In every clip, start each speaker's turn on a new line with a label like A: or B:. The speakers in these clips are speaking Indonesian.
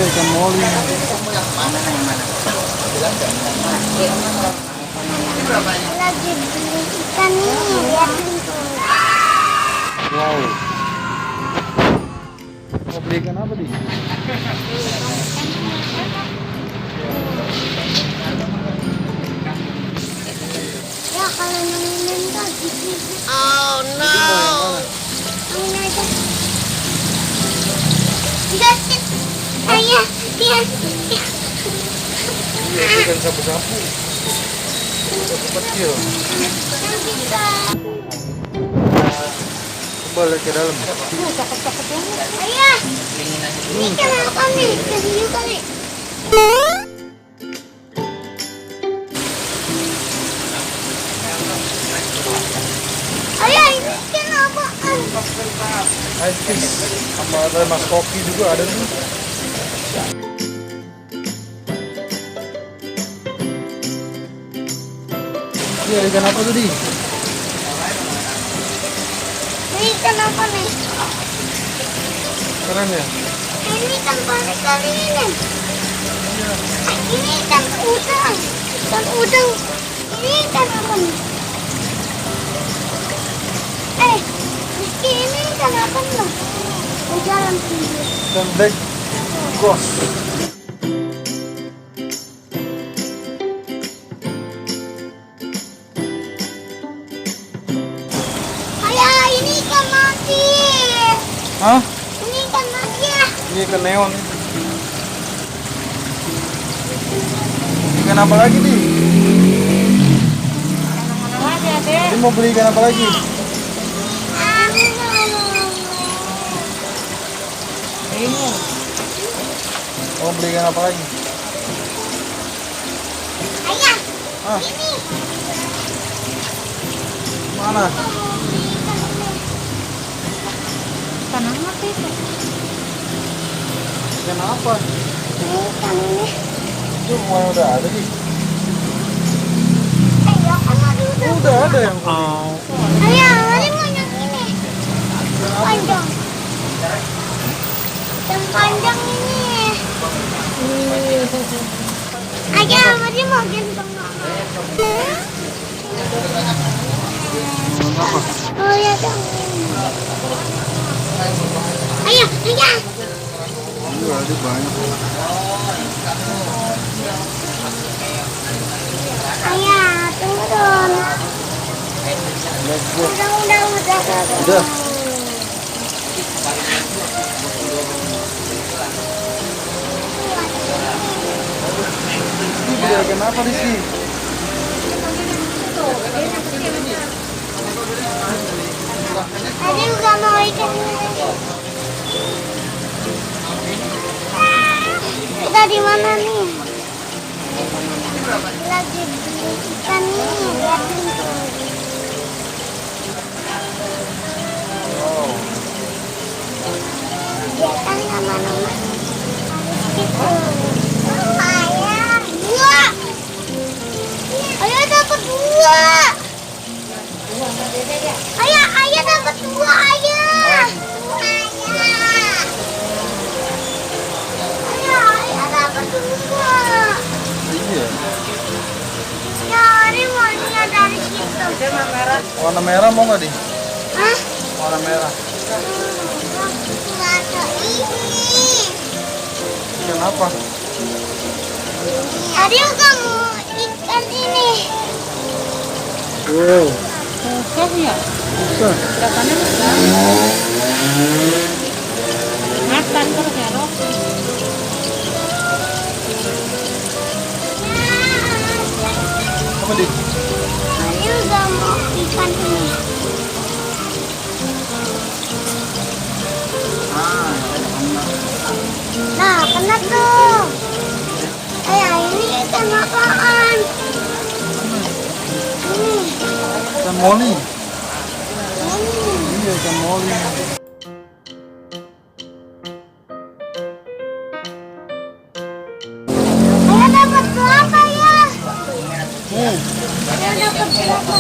A: Iya, ikan moli.
B: Lagi beli ikan nih, lihat
A: Wow. Mau beli ikan apa di?
B: ya kalau nemenin tuh gitu.
A: Oh no.
B: Ini aja. Enggak, saya lihat.
A: Iya, ikan sapu-sapu. Kecil.
B: Bisa.
A: Coba lihat ke dalam.
B: Ayah, ini kenapa nih? Kesini kali. Ayah, ini kenapa?
A: Ice fish. Sama ada mas koki juga ada tuh. Iya, ikan apa tadi?
B: Ini kenapa nih?
A: Keren ya?
B: Ini kan pari kali ini. Ini kan udang. Kan udang. Ini kan apa nih? Rizky, ini kan apa nih? Mau jalan sendiri.
A: Ikan black ghost.
B: Ayah, ini ikan mati.
A: Hah?
B: Ini ikan mati ya.
A: Ini ikan neon. Ikan apa lagi nih? Ini mau beli ikan apa lagi? Mau beli ikan apa lagi?
B: Ayah,
A: Ah,
B: ini.
A: mana?
B: Ikan apa itu?
A: Ikan apa?
B: Ini ikan ini.
A: Itu semuanya udah ada sih.
B: Ayah, kan ada udang.
A: Udah ada yang kuning.
B: Ayah, mari mau yang ini. Panjang. Yang panjang ini. Ayah, mari mau gendong mama.
A: Apa?
B: Oh ya dong. Ayah, ayah.
A: Iya, ada banyak.
B: Ayah, turun.
A: Black ghost.
B: Udah.
A: Udah. Ini beli ikan apa di sini?
B: Tadi udah mau ikan ini. Kita di mana nih? Lagi beli ikan nih, lihat
A: Wow.
B: dia kan nama-nama. Gitu. Ayah, dua. Ayah dapat dua. Ayah dapat dua, ayah. Ayah dapat dua.
A: Iya.
B: Ya, ini mau lihat dari situ.
A: Warna merah mau nggak di?
B: Hah?
A: Warna merah.
B: Mata ini.
A: Ikan apa?
B: Tadi kamu ikan ini.
A: Wow.
C: Susah ya?
A: Susah.
C: Gerakannya susah. Makan terus ya, Rob.
A: Apa di?
B: Tadi udah mau ikan ini. Nah, kena tuh. Ayah, ini ikan apaan? Ini.
A: Ikan moli.
B: Ini.
A: Iya, ikan moli.
B: Ayah dapat berapa ya?
A: Hmm.
B: Ayah dapat berapa?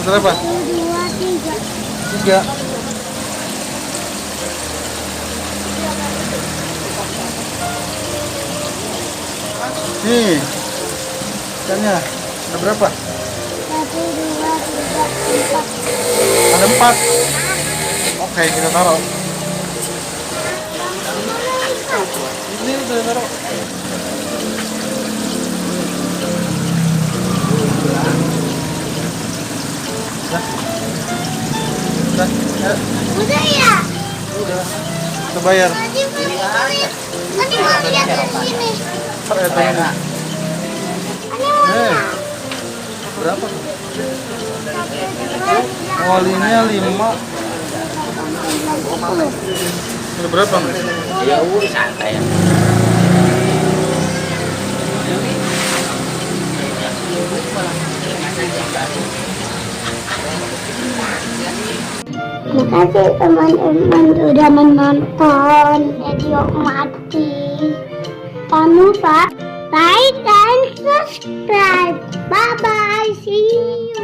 A: Berapa?
B: 2, 3.
A: 3. Nih, ikannya ada berapa?
B: 1, 2, 3, 4.
A: Ada 4. Oke, kita taruh. Ini udah taruh. Udah, ya.
B: Udah ya?
A: Udah. Kita bayar.
B: Tadi mau lihat di sini.
A: Tanya.
B: Tadi mau lihat.
A: Berapa? Walinya 5. Ada berapa?
D: Ya udah santai.
B: Makasih teman-teman udah menonton video Mati. Jangan lupa like dan subscribe. Bye bye, see you.